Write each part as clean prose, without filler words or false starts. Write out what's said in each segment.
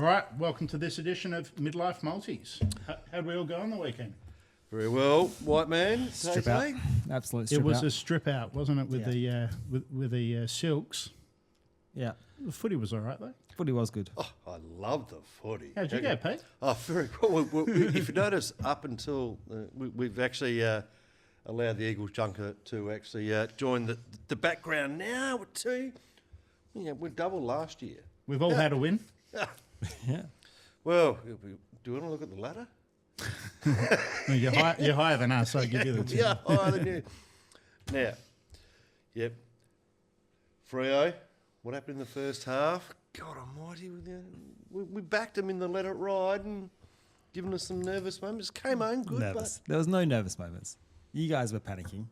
right, welcome to this edition of Midlife Multis. How'd we all go on the weekend? Very well, white man. Strip out. Absolute strip It was out. a strip out, wasn't it, with the silks? Yeah. The footy was all right, though. Footy was good. Oh, I love the footy. How'd you go, Pete? Oh, very well. If you notice, up until we've actually allowed the Eagles junker to actually join the background now with two. Yeah, we're double last year. We've all had a win. Yeah. Well, do you want to look at the ladder? Well, you're higher than us, so I give you the tip. Yeah, higher than you. Now, yep. Freo, what happened in the first half? God almighty, we backed them in the let it ride and given us some nervous moments. Came home good, Nervous. There was no nervous moments. You guys were panicking.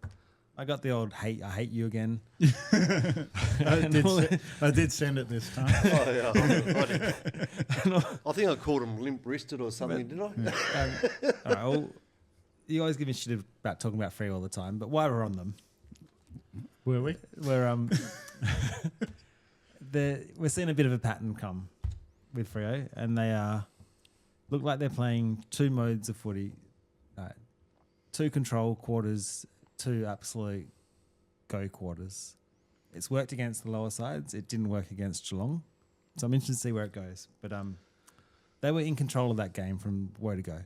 I got the old I hate you again. I did send it this time. but oh, yeah, I think I called him limp-wristed or something, didn't I? All right, well, you always give me shit about talking about Free all the time, but while we're on them, Were we? we're we're seeing a bit of a pattern come with Freo, and they look like they're playing two modes of footy, two control quarters, two absolute go quarters. It's worked against the lower sides. It didn't work against Geelong, so I'm interested to see where it goes. But they were in control of that game from where to go.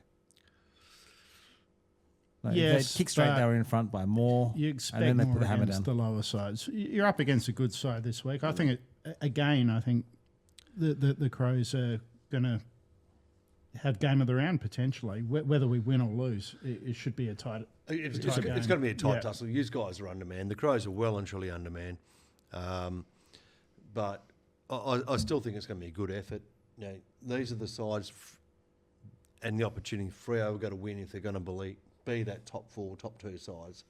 Like, Yes, if they kick straight, they were in front by more. You and expect then they more put the hammer against down. the lower sides. You're up against a good side this week. I think, I think the Crows are going to have game of the round potentially. Whether we win or lose, it should be a tight It's game. going to be a tight Yeah. tussle. You guys are undermanned. The Crows are well and truly undermanned. But I still think it's going to be a good effort. You know, these are the sides and the opportunity. Freo are going to win if they're going to be that top four, top two sides.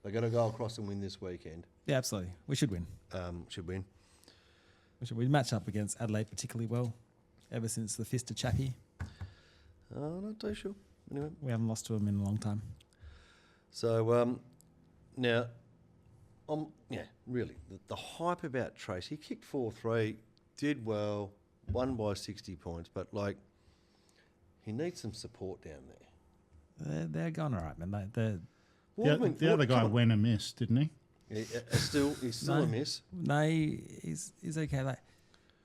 They're going to go across and win this weekend. Yeah, absolutely. We should win. Should win. We match up against Adelaide particularly well ever since the Fist of Chappie. Not too sure. Anyway. We haven't lost to them in a long time. So now, really, the hype about Trace, he kicked 4-3, did well, won by 60 points, but he needs some support down there. They're going all right, man. The other guy went and missed, didn't he? He's still a miss. No, he's okay.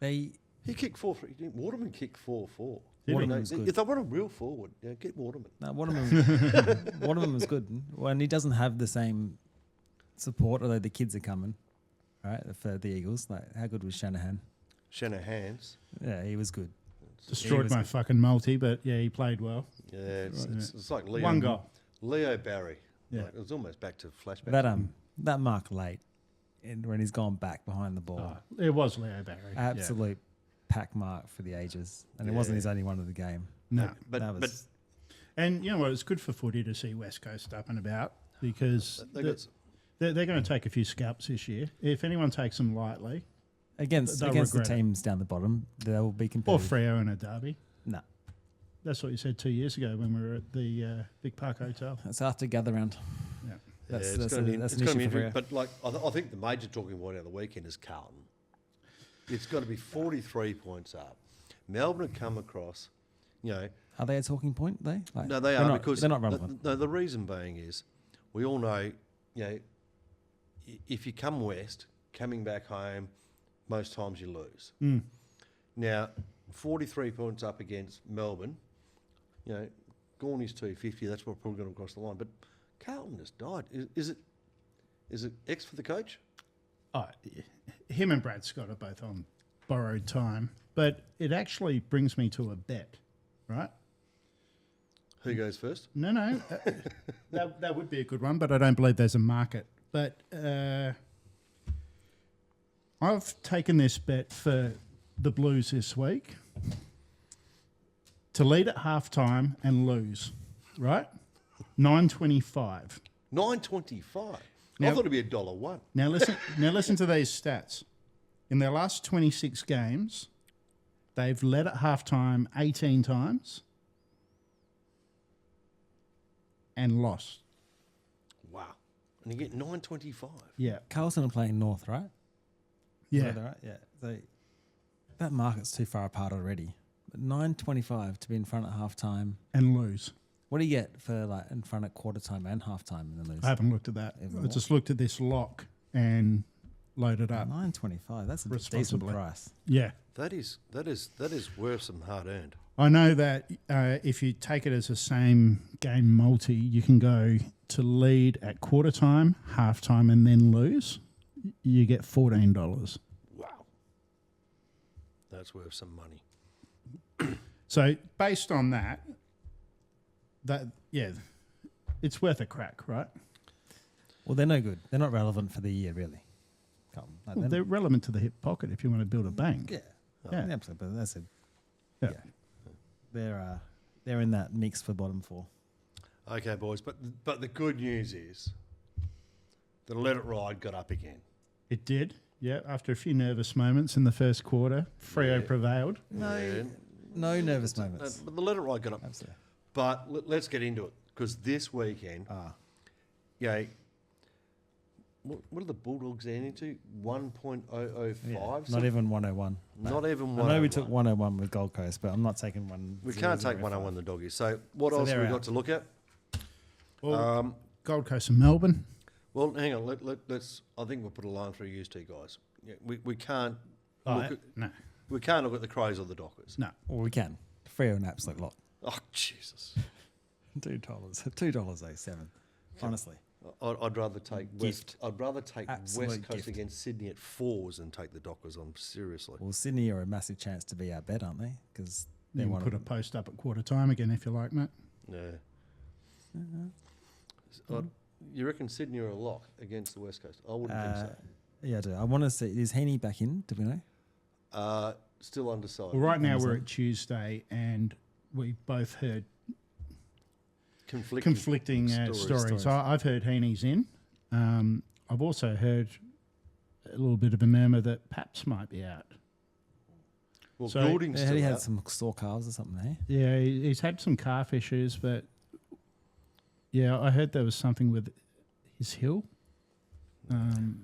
He kicked 4-3. Waterman kicked 4-4. Waterman's good. If they want a real forward, get Waterman. No, Waterman was good. When he doesn't have the same support, although the kids are coming, right, for the Eagles. Like, how good was Shanahan? Shanahan's. Yeah, he was good. Destroyed my fucking multi, but yeah, he played well. Yeah, it's like Leo. One goal. Leo Barry. Yeah. It was almost back to flashback. That mark late, when he's gone back behind the ball. It was Leo Barry. Absolute pack mark for the ages. And it wasn't his only one of the game. No. And you know what? It's good for footy to see West Coast up and about because they're going to take a few scalps this year. If anyone takes them lightly. Against the teams down the bottom, they'll be competitive. Or Freo in a derby. No. That's what you said 2 years ago when we were at the Big Park Hotel. That's after gather round. Yeah. That's it's an going to issue be for interesting. Freo. But I think the major talking point out of the weekend is Carlton. It's got to be 43 points up. Melbourne have come across, Are they a talking point? No, they are because they're not relevant. The reason being is we all know, if you come west, coming back home, most times you lose. Mm. Now, 43 points up against Melbourne, Gorney's 250. That's what probably going to cross the line. But Carlton has died. Is it X for the coach? Oh, him and Brad Scott are both on borrowed time, but it actually brings me to a bet, right? Who goes first? No, that would be a good one, but I don't believe there's a market. But I've taken this bet for the Blues this week to lead at halftime and lose, right? 9.25. 9.25. Now, I thought it'd be $1. Now listen to these stats. In their last 26 games, they've led at halftime 18 times and lost. Wow. And you get 9.25. Yeah. Carlton are playing North, right? Yeah. Right? Yeah. So that market's too far apart already. $9.25 to be in front at half time. and lose. What do you get for like in front at quarter time and half time and then lose? I haven't looked at that. Even I more? just looked at this lock and loaded up. $9.25. That's a decent Responsibly. price. Yeah. That is worth some hard earned. I know that if you take it as a same game multi, you can go to lead at quarter time, half time, and then lose. You get $14. Wow. That's worth some money. So based on that, it's worth a crack, right? Well, they're no good. They're not relevant for the year, really. Well, they're relevant to the hip pocket if you want to build a bank. Yeah. Yeah. Absolutely. But that's it. Yeah. They're in that mix for bottom four. Okay, boys, but the good news is the Let It Ride got up again. It did. Yeah, after a few nervous moments in the first quarter, Freo prevailed. Yeah. No nervous moments. But the Let It Ride got up. Absolutely. But let's get into it, because this weekend, what are the Bulldogs ending to? 1.005? Not even 101. Not even 101. I know we took 101 with Gold Coast, but I'm not taking one. We can't take 101 the doggies. So what else have we got to look at? Well, Gold Coast and Melbourne. Well, hang on. Let's. I think we'll put a line through you two guys. Yeah, we can't. Look at, No. we can't look at the Crows or the Dockers. No. Well, we can. Freo an absolute lot. Oh Jesus! $2.07. Honestly, I'd rather take Gift. I'd rather take Absolute West Coast gift. against Sydney at 4s and take the Dockers on seriously. well, Sydney are a massive chance to be our bet, aren't they? Because You they can want put a post up at quarter time again if you like, mate. Yeah. You reckon Sydney are a lock against the West Coast? I wouldn't think so. Yeah, I do. I want to see. Is Heaney back in? Do we know? Still undecided. Well, right now we're at Tuesday and we both heard conflicting stories. I've heard Heaney's in. I've also heard a little bit of a murmur that Paps might be out. Well, So- Goulding's Yeah, still he had out. some sore calves or something, eh? Yeah, he's had some calf issues, but yeah, I heard there was something with his heel.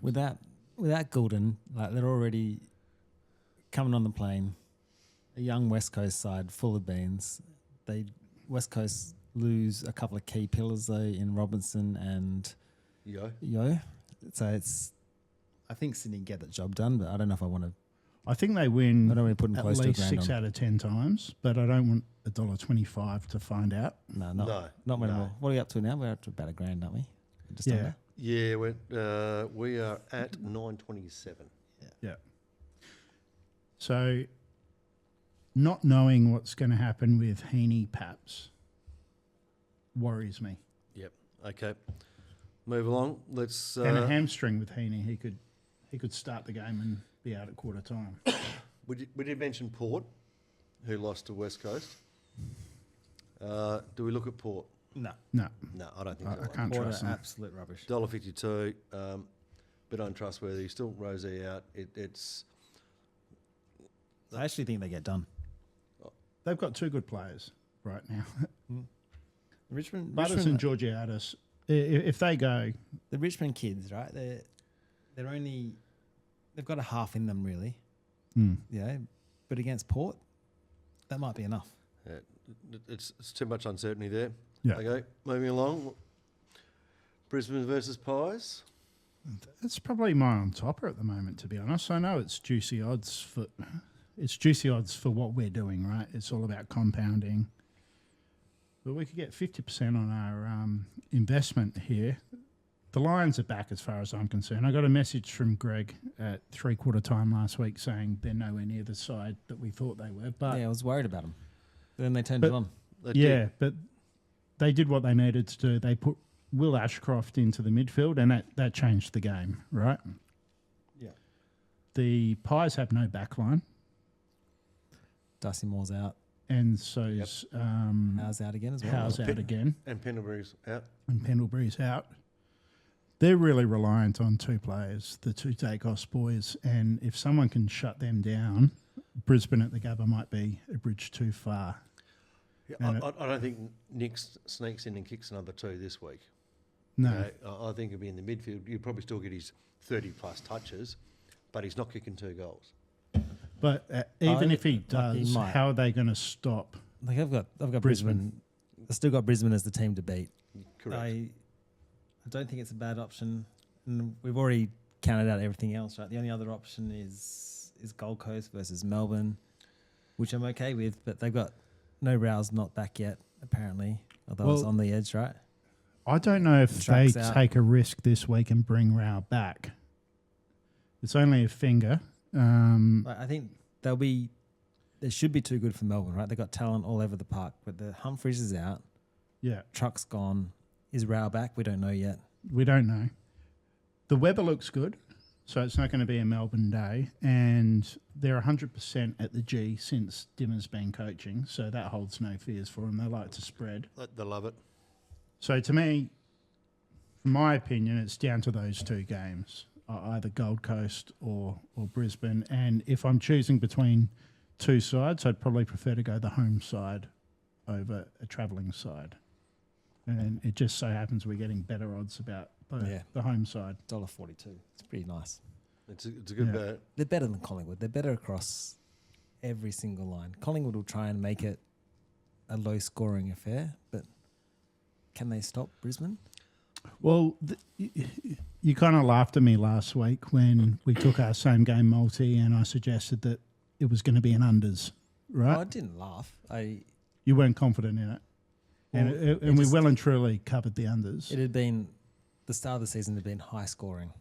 Without Goulden, like they're already coming on the plane. A young West Coast side full of beans. West Coast lose a couple of key pillars though in Robinson and Yo. So I think Sydney can get that job done, but I don't know if I want to. I think they win I don't want to put them at close to a least grand 6 on. out of 10 times, but I don't want $1.25 to find out. No, No, not many no. more. What are we up to now? We're up to about a grand, aren't we? Just Yeah. under? Yeah, we are at 927. Yeah. So, not knowing what's going to happen with Heaney Paps worries me. Yep. Okay. Move along. Let's. And a hamstring with Heaney, he could start the game and be out at quarter time. We did mention Port, who lost to West Coast. Do we look at Port? No. No, No, I don't think I so. can't What trust an them. absolute rubbish. $1.52, bit untrustworthy. Still Rosie out. It's I actually think they get done. They've got two good players right now. Richmond, Butters and Georgiadis. If they go, the Richmond kids, right? They've got a half in them really. Yeah, but against Port, that might be enough. it's too much uncertainty there. Yeah. Okay, moving along. Brisbane versus Pies. it's probably my on topper at the moment, to be honest. I know it's juicy odds for what we're doing, right? It's all about compounding. But we could get 50% on our investment here. The Lions are back as far as I'm concerned. I got a message from Greg at 3/4 time last week saying they're nowhere near the side that we thought they were. But Yeah, I was worried about them. But then they turned it on. They yeah, did. but they did what they needed to do. They put Will Ashcroft into the midfield, and that changed the game, right? Yeah. The Pies have no backline, Darcy Moore's out. and so's Howe's out again as well. Howe's out again, And Pendlebury's out. and Pendlebury's out. They're really reliant on two players, the two Dacos boys, and if someone can shut them down, Brisbane at the Gabba might be a bridge too far. Yeah, And I don't think Nick sneaks in and kicks another 2 this week. No, Okay, I think he'll be in the midfield. You'll probably still get his 30-plus touches, but he's not kicking 2 goals. But even if he he does, might. how are they going to stop? Like I've got Brisbane. Brisbane. I've still got Brisbane as the team to beat. Correct. I don't think it's a bad option. And we've already counted out everything else, right? The only other option is Gold Coast versus Melbourne, which I'm okay with, but they've got no Rouse not back yet, apparently. Although it's Well, on the edge, right? I don't know if they Track's out. take a risk this week and bring Rao back. It's only a finger. Like, I think they should be too good for Melbourne, right? They've got talent all over the park, but the Humphreys is out. Yeah, Truck's gone. Is Rao back? We don't know yet. we don't know. The weather looks good, so it's not going to be a Melbourne day. And they're 100% at the G since Dimmer's been coaching, so that holds no fears for them. They like to spread. They love it. So to me, from my opinion, it's down to those two games, either Gold Coast or Brisbane. And if I'm choosing between two sides, I'd probably prefer to go the home side over a travelling side. And it just so happens we're getting better odds about the home side. $1.42. It's pretty nice. It's a good bet. They're better than Collingwood. They're better across every single line. Collingwood will try and make it a low-scoring affair, but can they stop Brisbane? Well, you kind of laughed at me last week when we took our same game multi and I suggested that it was going to be an unders, right? Oh, I didn't laugh. You weren't confident in it. And we well and truly covered the unders. It had been the start of the season had been high scoring,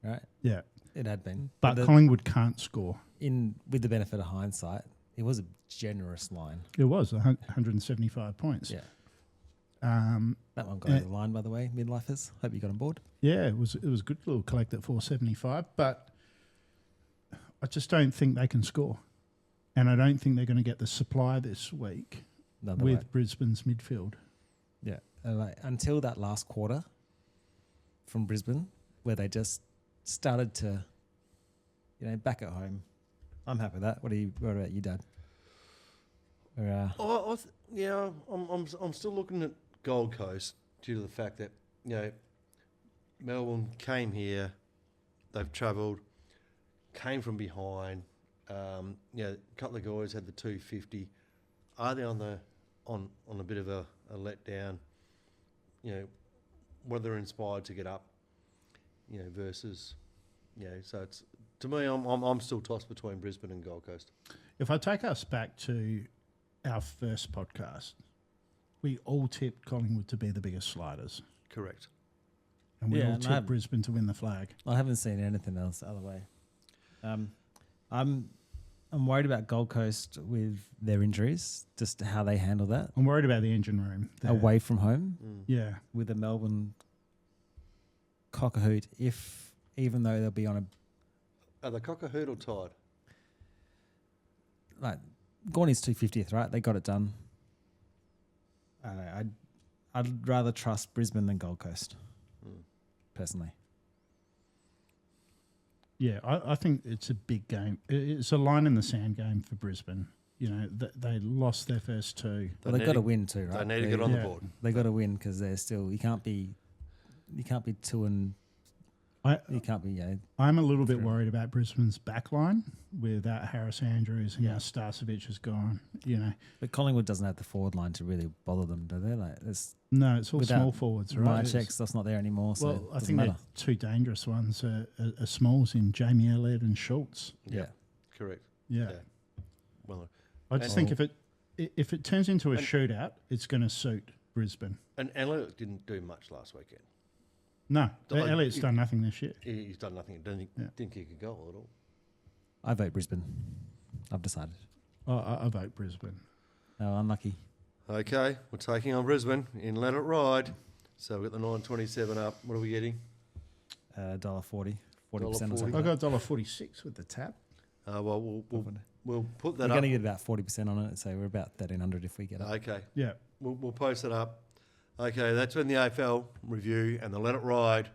right? Yeah. It had been. But Collingwood can't score. With the benefit of hindsight, it was a generous line. It was 175 points. Yeah. That one got over the line, by the way, midlifers. Hope you got on board. Yeah, it was a good little collect at 475, but I just don't think they can score. And I don't think they're going to get the supply this week with Brisbane's midfield. Yeah. Until that last quarter from Brisbane, where they just started to, back at home. I'm happy with that. What about you, Dad? I'm still looking at Gold Coast due to the fact that Melbourne came here, they've travelled, came from behind. A couple of guys had the 250. Are they on a bit of a letdown? Whether they're inspired to get up, versus, So it's to me, I'm still tossed between Brisbane and Gold Coast. If I take us back to our first podcast, we all tipped Collingwood to be the biggest sliders. Correct. And we all tipped Brisbane to win the flag. I haven't seen anything else the other way. I'm worried about Gold Coast with their injuries, just how they handle that. I'm worried about the engine room. There. Away from home. Yeah. With the Melbourne Cockahoot, even though they'll be on Are the Cockahoot or tied? Like, Gorney's 250th, right? They got it done. I'd rather trust Brisbane than Gold Coast, personally. Yeah, I think it's a big game. It's a line in the sand game for Brisbane. They lost their first two. Well, they've got to win too, right? They need to get on the board. They got to win because they're still. You can't be 2 and. You can't be. I'm a little bit worried about Brisbane's back line without Harris Andrews and now Starcevic is gone. But Collingwood doesn't have the forward line to really bother them, do they? No, it's all small forwards, right? Marcheck stuff's not there anymore. So I think the two dangerous ones are smalls in Jamie Elliott and Schultz. Yeah, correct. Yeah. Well, I just think if it turns into a shootout, it's going to suit Brisbane. And Elliott didn't do much last weekend. No, Elliott's done nothing this year. He's done nothing. Didn't kick a goal at all. I vote Brisbane. I've decided. I vote Brisbane. Oh, unlucky. Okay, we're taking on Brisbane in Let It Ride. So we've got the 9.27 up. What are we getting? $1.40. 40% or something. I got $1.46 with the tap. We'll put that we're up. We're going to get about 40% on it, so we're about 1,300 if we get up. Okay. Yeah. We'll post it up. Okay, that's been the AFL review and the Let It Ride.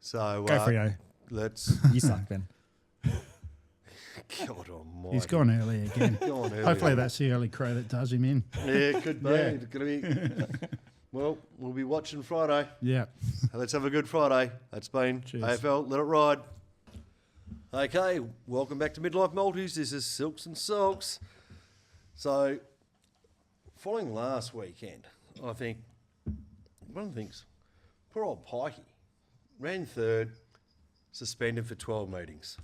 So go Freo. Let's. You suck, Ben. God almighty. He's gone early again. Hopefully that's the early crow that does him in. Yeah, it could be. Yeah. It's gonna be. Well, we'll be watching Friday. Yeah. Let's have a good Friday. That's been Cheers. AFL Let It Ride. Okay, welcome back to Midlife Multis. This is Silks and Sulks. So, following last weekend, I think one of the things, poor old Pikey ran third, suspended for 12 meetings.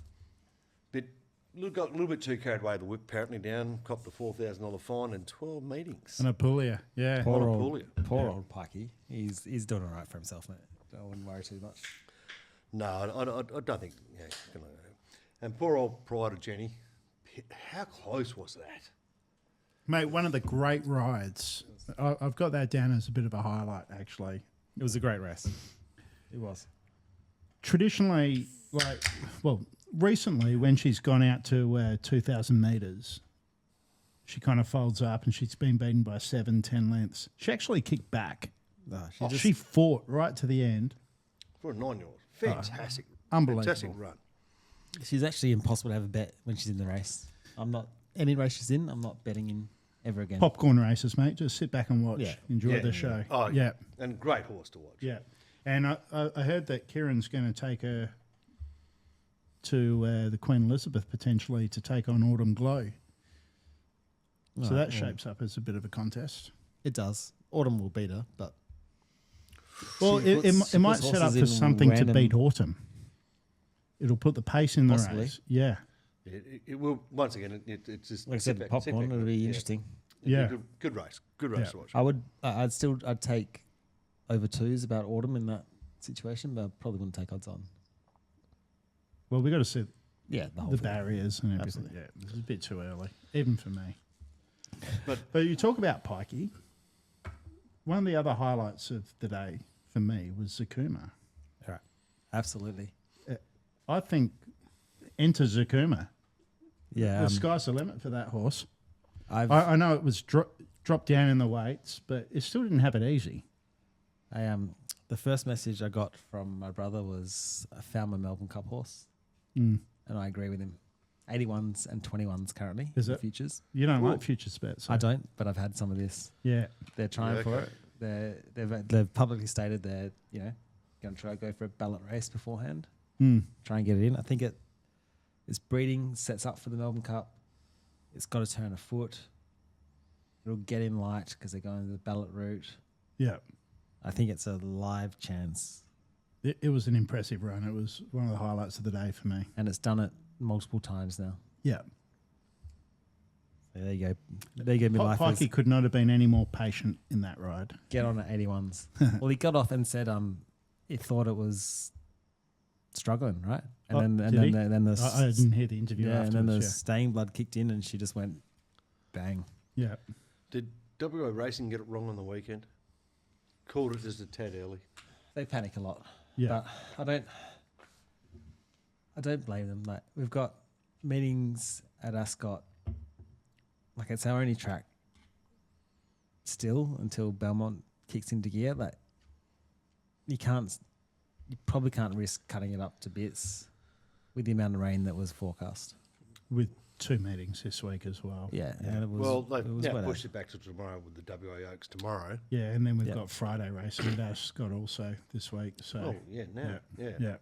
Got a little bit too carried away with the whip, apparently down, copped the $4,000 fine and 12 meetings. And Apulia, yeah. Poor Poor old- old, poor old Pikey. He's doing all right for himself, mate. I wouldn't worry too much. No, I don't think. Yeah, and poor old Pride of Jenny. How close was that? Mate, one of the great rides. I've got that down as a bit of a highlight, actually. It was a great race. It was. Traditionally, recently when she's gone out to 2,000 metres, she kind of folds up and she's been beaten by 7-10 lengths. She actually kicked back. No, She fought right to the end. For a 9-year-old. Fantastic. Unbelievable. Fantastic run. she's actually impossible to have a bet when she's in the race. I'm not any race she's in. I'm not betting in ever again. Popcorn races, mate. Just sit back and watch. Yeah. Enjoy Yeah. the show. Oh, yeah. And great horse to watch. Yeah. And I heard that Kieran's going to take her to the Queen Elizabeth potentially to take on Autumn Glow. So that shapes up as a bit of a contest. It does. Autumn will beat her, but Well, She it puts might set up horses for in something to random- beat Autumn. It'll put the pace in the Possibly. race. Yeah. It will, once again, it's just. like I sit said, back- sit popcorn. back It'll and- be yeah. interesting. It'll be Yeah. a good race. Good race Yeah. to watch. I'd take over twos about Autumn in that situation, but I probably wouldn't take odds on. Well, we got to see Yeah, the whole the thing. barriers and everything. Absolutely. Yeah, this is a bit too early, even for me. But- But you talk about Pikey. One of the other highlights of the day for me was Zakuma. Right. Absolutely. I think enter Zakuma. Yeah. The sky's the limit for that horse. I I know it was dropped down in the weights, but it still didn't have it easy. the first message I got from my brother was I found my Melbourne Cup horse, Mm. and I agree with him. 81s and 21s currently Is in it? futures. You don't Cool. like futures bets. So. I don't, but I've had some of this. Yeah. They're trying Yeah, for okay. it. They've publicly stated they're going to try to go for a ballot race beforehand, Mm. try and get it in. I think its breeding sets up for the Melbourne Cup. It's got to turn a foot. It'll get in light because they're going the ballot route. Yeah. I think it's a live chance, It was an impressive run. It was one of the highlights of the day for me. and it's done it multiple times now. Yeah. So there you go. There you go, Midlife. Pikey could not have been any more patient in that ride. Get on at 81s. Well, he got off and said he thought it was struggling, right? And Oh, then did he? then the I didn't hear the interview and then the afterwards. staying blood kicked in, and she just went bang. Yeah. Did WA Racing get it wrong on the weekend? Called it just a tad early. They panic a lot. Yeah. But I don't blame them. Like, we've got meetings at Ascot. Like, it's our only track still until Belmont kicks into gear. Like, you probably can't risk cutting it up to bits with the amount of rain that was forecast. With 2 meetings this week as well. Yeah. Yeah. And it was, Well, they've it was now wet out. pushed it back to tomorrow with the WA Oaks tomorrow. Yeah, and then we've Yeah. got Friday racing at Ascot also this week. So Oh, yeah, now. Yeah. yeah.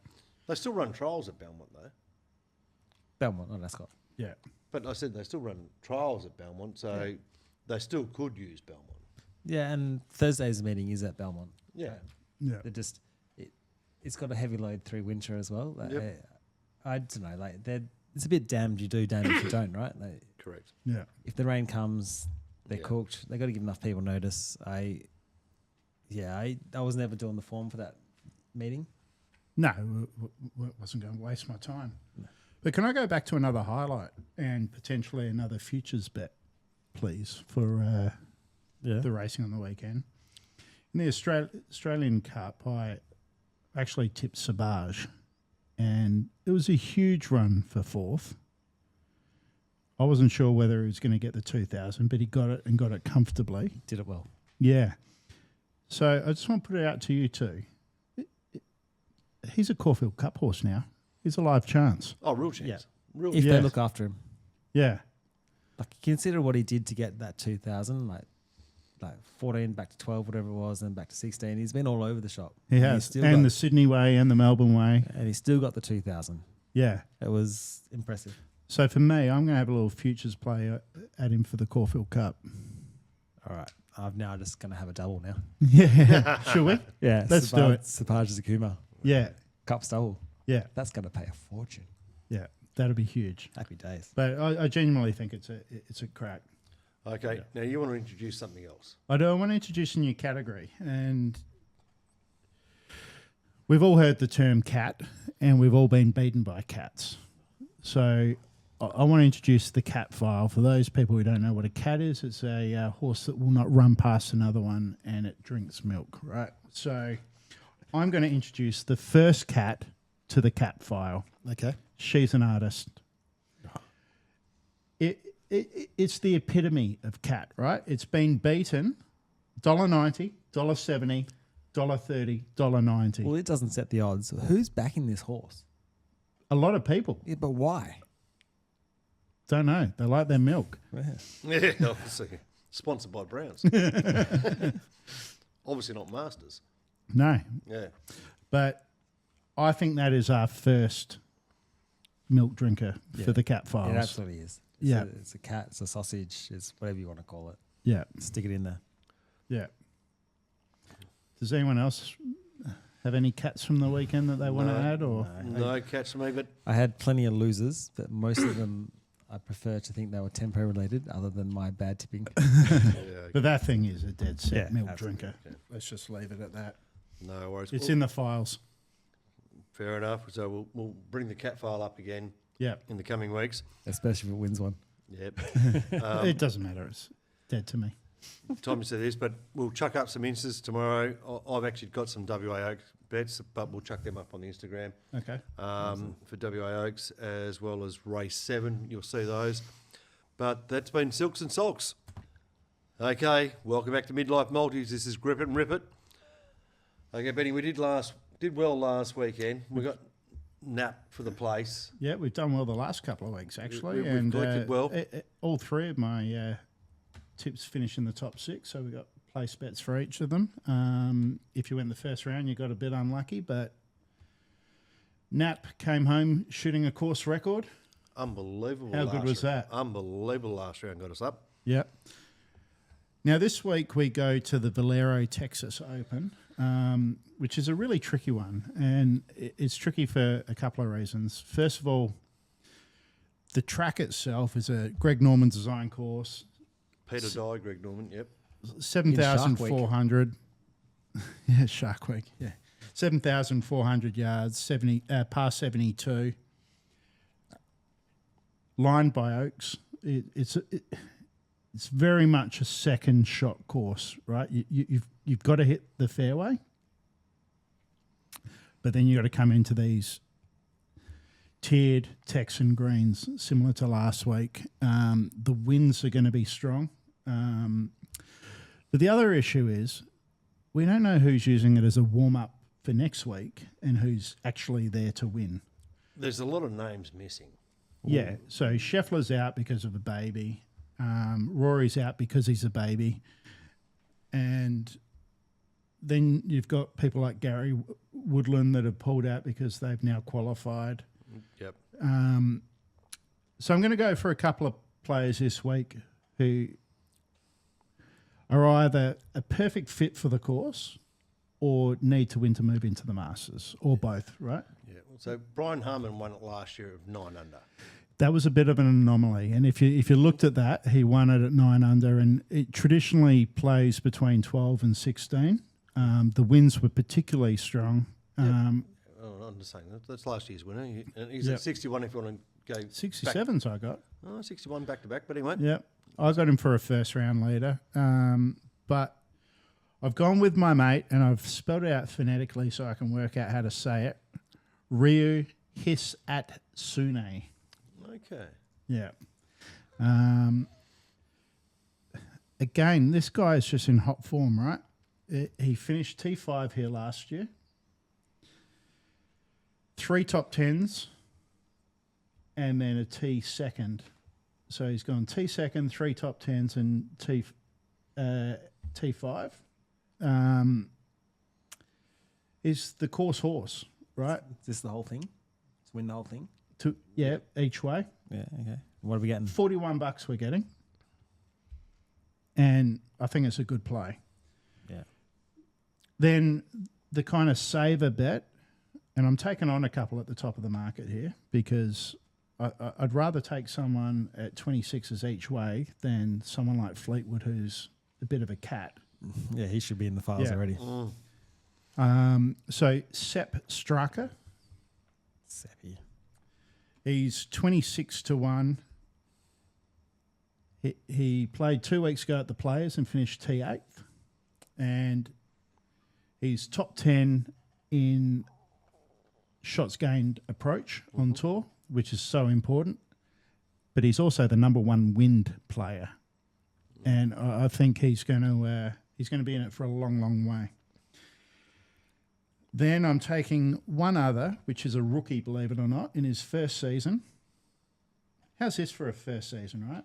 They still run trials at Belmont, though. Belmont, not Ascot. Yeah. But I said they still run trials at Belmont, so they still could use Belmont. Yeah, and Thursday's meeting is at Belmont. Yeah. Yeah. They're just it's got a heavy load through winter as well. Like, Yep. I don't know. Like, it's a bit damned you do, damned if you don't, right? Like, Correct. Yeah. if the rain comes, they're Yeah. cooked. They got to give enough people notice. I was never doing the form for that meeting. No, wasn't going to waste my time. But can I go back to another highlight and potentially another futures bet, please, for the racing on the weekend? In the Australian Cup, I actually tipped Sabage, and it was a huge run for 4th. I wasn't sure whether he was going to get the 2,000, but he got it and got it comfortably. Did it well. Yeah. So I just want to put it out to you two. He's a Caulfield Cup horse now. He's a live chance. Oh, real chance. Yeah. Real If Yeah. they look after him, Yeah. like, consider what he did to get that 2,000, like 14 back to 12, whatever it was, and back to 16. He's been all over the shop. He And has. he's still And got- the Sydney way and the Melbourne way. and he's still got the 2,000. Yeah. It was impressive. So for me, I'm going to have a little futures play at him for the Caulfield Cup. All right. I'm now just going to have a double now. Yeah. Should we? Yeah. Let's do it. Sapaj Zakuma. Yeah. Cups double. Yeah. That's going to pay a fortune. Yeah. That'll be huge. Happy days. But I genuinely think it's a crack. Okay, now you want to introduce something else. I do. I want to introduce a new category. And we've all heard the term cat, and we've all been beaten by cats. So I want to introduce the cat file. For those people who don't know what a cat is, it's a horse that will not run past another one, and it drinks milk, right? So I'm going to introduce the first cat to the cat file. Okay. She's an artist. It's the epitome of cat, right? It's been beaten $1.90, $1.70, $1.30, $1.90. Well, it doesn't set the odds. Who's backing this horse? A lot of people Yeah, but why? don't know. They like their milk. Yeah. Yeah, obviously. Sponsored by Browns. Obviously not Masters. No, Yeah. but I think that is our first milk drinker Yeah. for the cat files. It absolutely is. It's Yeah. It's a cat. It's a sausage. It's whatever you want to call it. Yeah, Stick it in there. yeah. Does anyone else have any cats from the weekend that they want to No. add? Or No catch me, but I had plenty of losers, but most of them I prefer to think they were tempo related, other than my bad tipping. yeah, But that thing is a dead set Yeah, milk absolutely. drinker. Let's just leave it at that. no worries. It's Well, in the files. fair enough. So we'll bring the cat file up again Yeah, in the coming weeks. Especially if it wins one. Yep. it doesn't matter. It's dead to me. Time to say this, but we'll chuck up some instas tomorrow. I've actually got some WA Oaks bets, but we'll chuck them up on the Instagram Okay. for WA Oaks as well as race 7. You'll see those. But that's been Silks and Sulks. Okay, welcome back to Midlife Multis. This is Grip It and Rip It. Okay, Benny, we did well last weekend. We got nap for the place. Yeah, we've done well the last couple of weeks, actually. We've collected well. All three of my tips finish in the top 6, so we got place bets for each of them. If you went the first round, you got a bit unlucky, but Nap came home shooting a course record. Unbelievable. How good was that? Unbelievable last round got us up. Yeah. Now, this week we go to the Valero Texas Open, which is a really tricky one. And it's tricky for a couple of reasons. First of all, the track itself is a Greg Norman design course. Peter Dye, Greg Norman, yep. 7,400. Yeah, Shark Week. Yeah. 7,400 yards, par 72. Lined by Oaks. It's very much a second shot course, right? You've got to hit the fairway, but then you got to come into these tiered Texan greens, similar to last week. The winds are going to be strong. But the other issue is we don't know who's using it as a warm-up for next week and who's actually there to win. There's a lot of names missing. Yeah, so Scheffler's out because of a baby. Rory's out because he's a baby. And then you've got people like Gary Woodland that have pulled out because they've now qualified. Yep. So I'm going to go for a couple of players this week who are either a perfect fit for the course or need to win to move into the Masters, or both, right? Yeah. So Brian Harmon won it last year of 9 under. That was a bit of an anomaly, and if you looked at that, he won it at 9 under, and it traditionally plays between 12 and 16. The winds were particularly strong. I'm just saying that's last year's winner. And he's Yep. at 61 if you want to go. 67s I got. Oh, 61 back to back, but anyway. Yeah, I got him for a first round leader, but I've gone with my mate, and I've spelled it out phonetically so I can work out how to say it. Ryu His at Sune. Okay. Yeah. Again, this guy is just in hot form, right? He finished T5 here last year. 3 top 10s and then a T second. So he's gone T second, 3 top 10s and T5. Is the course horse, right? Is this the whole thing? To win the whole thing? each way. Yeah, okay. What are we getting? $41 we're getting. And I think it's a good play. Yeah. Then the kind of saver bet, and I'm taking on a couple at the top of the market here because I'd rather take someone at 26s each way than someone like Fleetwood who's a bit of a cat. Yeah, he should be in the files Yeah. already. So Sepp Straka, Sappy. he's 26-1. He played 2 weeks ago at the Players and finished T8th. And he's top 10 in shots gained approach on tour, which is so important. But he's also the number 1 wind player. And I think he's going to be in it for a long, long way. Then I'm taking one other, which is a rookie, believe it or not, in his first season. How's this for a first season, right?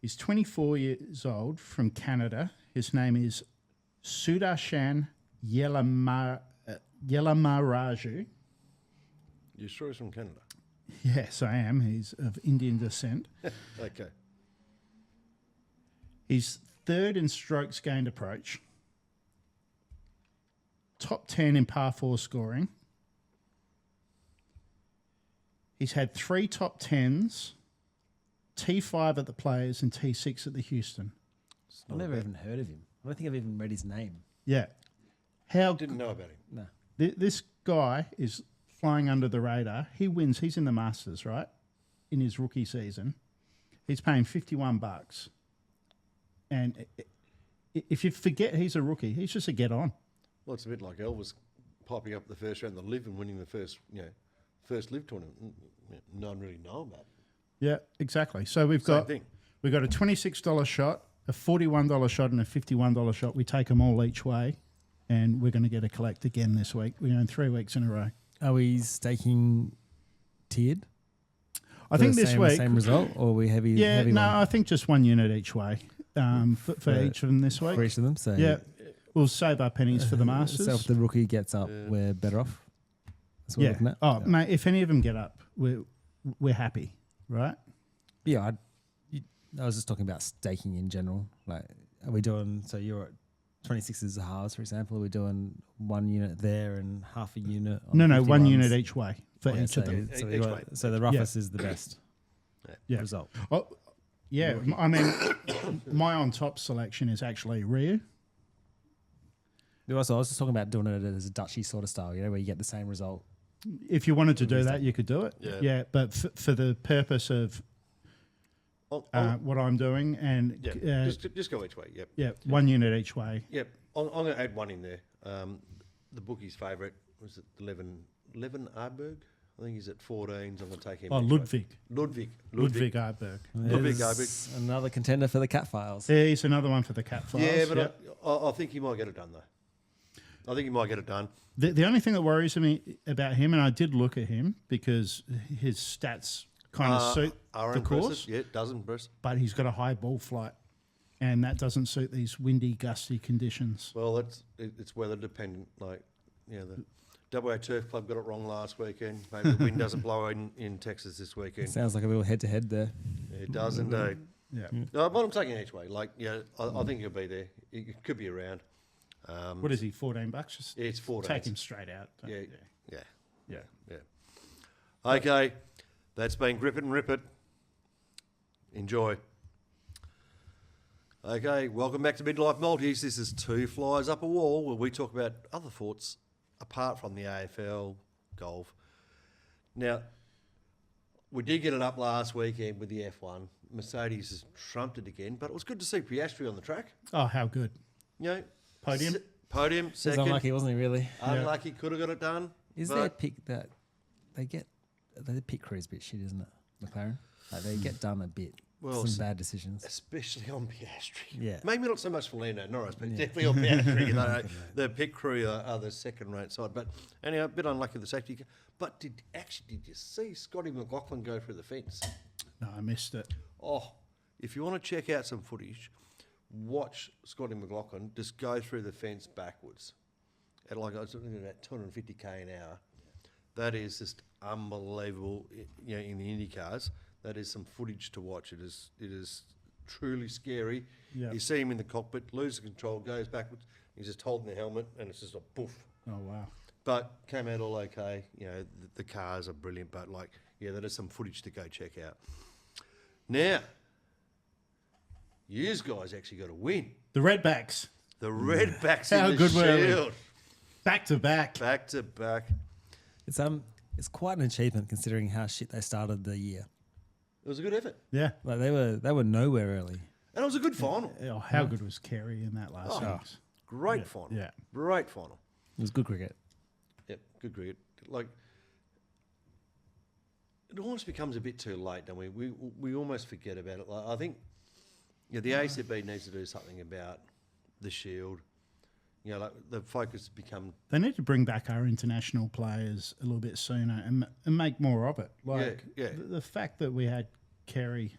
He's 24 years old from Canada. His name is Sudarshan Yelamaraju. You sure he's from Canada? Yes, I am. He's of Indian descent. Okay. He's 3rd in strokes gained approach. Top 10 in par 4 scoring. He's had 3 top 10s, T5 at the Players and T6 at the Houston. I've never even heard of him. I don't think I've even read his name. Yeah. How Didn't know about him. No. This guy is flying under the radar. He wins. He's in the Masters, right? In his rookie season. He's paying $51. And if you forget he's a rookie, he's just a get on. Well, it's a bit like Elvis popping up the first round of the Live and winning the first Live tournament. No one really know about it. Yeah, exactly. So we've Same got thing. a $26 shot, a $41 shot, and a $51 shot. We take them all each way, and we're going to get a collect again this week. We're going 3 weeks in a row. Are we staking tiered? I think this week, same result, or are we heavy? yeah, heavy no, one I think just 1 unit each way for each of them this week. for each of them. So Yeah, we'll save our pennies for the Masters. So if the rookie gets up, we're better off. That's what we're looking at. Oh, mate, if any of them get up, we're happy, right? Yeah, I was just talking about staking in general. Like, are we doing? So you're at 26s a halves, for example. Are we doing 1 unit there and half a unit? On No, 1 51s? unit each way for Yeah, each of them. So, Each way. so the roughest is the best Yeah. result. Oh, yeah, I mean, my on top selection is actually Ryu. Also, I was just talking about doing it as a Dutchy sort of style, where you get the same result. If you wanted to do that, you could do it. Yeah. But for the purpose of what I'm doing, and just go each way. Yep. 1 unit each way. Yep. I'm going to add one in there. The bookie's favourite was it Levin Arberg? I think he's at 14s. I'm going to take him. Oh, each way. Ludwig Arberg. Ludwig There's Arberg. another contender for the cat files. Yeah, he's another one for the cat files. Yeah, but I think he might get it done though. I think he might get it done. The only thing that worries me about him, and I did look at him because his stats kind of suit Are the impressive. course, Yeah, it does impress. but he's got a high ball flight, and that doesn't suit these windy, gusty conditions. Well, it's weather dependent. Like, the WA Turf Club got it wrong last weekend. Maybe the wind doesn't blow in Texas this weekend. Sounds like a little head-to-head there. It does indeed. Yeah. No, but I'm taking it each way. Like, I think he'll be there. He could be around. What is he? $14? Just It's 14. take him straight out. Yeah. Okay, that's been Grip It and Rip It. Enjoy. Okay, welcome back to Midlife Multis. This is Two Flies Up a Wall, where we talk about other thoughts apart from the AFL, golf. Now, we did get it up last weekend with the F1. Mercedes has trumped it again, but it was good to see Piastri on the track. Oh, how good. Podium. Podium, He was second. unlucky, wasn't he, really? Unlucky, could have got it done. Is but their pick that they get... The pit crew's a bit shit, isn't it, McLaren? Like, they get done a bit. Well, Some bad decisions. especially on Piastri. Yeah. Maybe not so much for Lando Norris, but definitely on Piastri. The pit crew are the second-rate side. But anyhow, a bit unlucky with the safety car. But did you see Scotty McLaughlin go through the fence? No, I missed it. Oh, if you want to check out some footage, watch Scotty McLaughlin just go through the fence backwards at like I was looking at about 250k an hour. That is just unbelievable. You know, in the Indy cars, that is some footage to watch. It is truly scary. Yeah. You see him in the cockpit, loses control, goes backwards. He's just holding the helmet, and it's just a poof. Oh, wow. But came out all okay. You know, the cars are brilliant, but like, yeah, that is some footage to go check out. Now, yous guys actually got a win. The Redbacks, The Redbacks How in the good were we? Shield. back to back. Back to back. It's quite an achievement considering how shit they started the year. It was a good effort. Yeah. Like they were nowhere early. And it was a good final. Oh, how good was Kerry in that last Oh. innings? Great final. Yeah. Great final. It was good cricket. Yep, good cricket. Like, it almost becomes a bit too late, don't we? We almost forget about it. Like, I think the ACB needs to do something about the Shield. You know, like the focus has become They need to bring back our international players a little bit sooner and make more of it. Like yeah. The fact that we had Kerry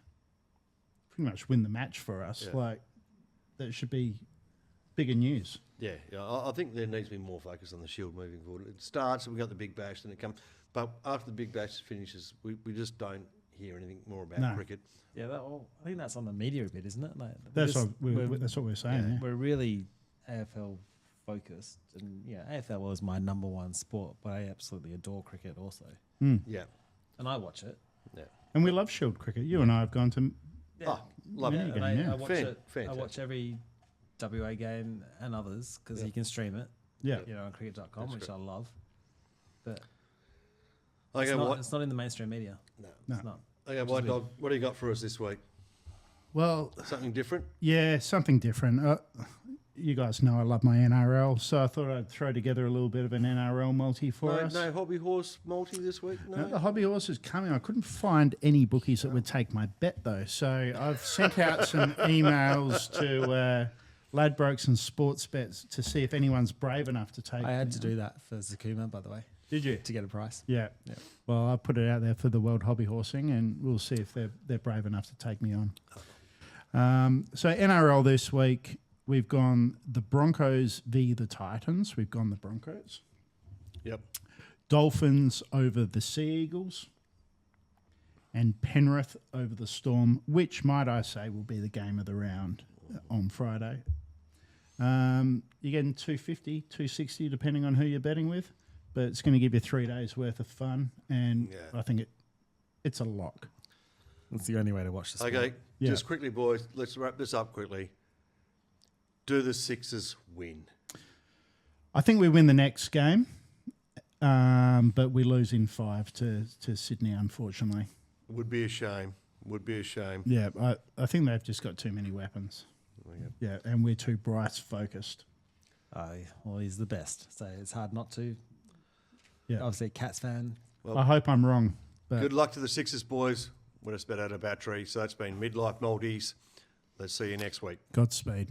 pretty much win the match for us, Yeah. like that should be bigger news. Yeah. I think there needs to be more focus on the Shield moving forward. It starts, we got the Big Bash, then it comes, but after the Big Bash finishes, we just don't hear anything more about No. cricket. Yeah, I think that's on the media a bit, isn't it? Like, That's what we're saying. Yeah. We're really AFL focused, and yeah, AFL was my number one sport, but I absolutely adore cricket also, Yeah. and I watch it. Yeah. And we love Shield cricket. You and I have gone to Oh, love Yeah, it. game, and yeah. I watch it. I Fantastic. watch every WA game and others because you can stream it. yeah. You know, on cricket.com, That's which great. I love. But Okay, it's not in the mainstream media. No. It's not. Okay, White Dog, what do you got for us this week? Well, Something different? yeah, something different. You guys know I love my NRL, so I thought I'd throw together a little bit of an NRL multi for us. No hobby horse multi this week? No. The hobby horse is coming. I couldn't find any bookies that would take my bet though, so I've sent out some emails to Ladbrokes and Sports Bets to see if anyone's brave enough to take. I had to do that for Zakuma, by the way, Did you? to get a price. Yeah. Yeah. Well, I put it out there for the World Hobby Horsing, and we'll see if they're brave enough to take me on. So NRL this week, we've gone the Broncos v the Titans. We've gone the Broncos. Yep. Dolphins over the Sea Eagles. And Penrith over the Storm, which, might I say, will be the game of the round on Friday. You're getting 250, 260, depending on who you're betting with. But it's going to give you 3 days' worth of fun. And Yeah. I think it's a lock. That's the only way to watch this. Okay, Yeah. just quickly, boys, let's wrap this up quickly. Do the Sixers win? I think we win the next game, but we lose in 5 to Sydney, unfortunately. Would be a shame. Would be a shame. Yeah, I think they've just got too many weapons. Yeah, and we're too Bryce focused. Well, he's the best, so it's hard not to. Yeah, Obviously, a Cats fan. I hope I'm wrong. But Good luck to the Sixers, boys. We're just about out of battery, so that's been Midlife Maldies. Let's see you next week. Godspeed.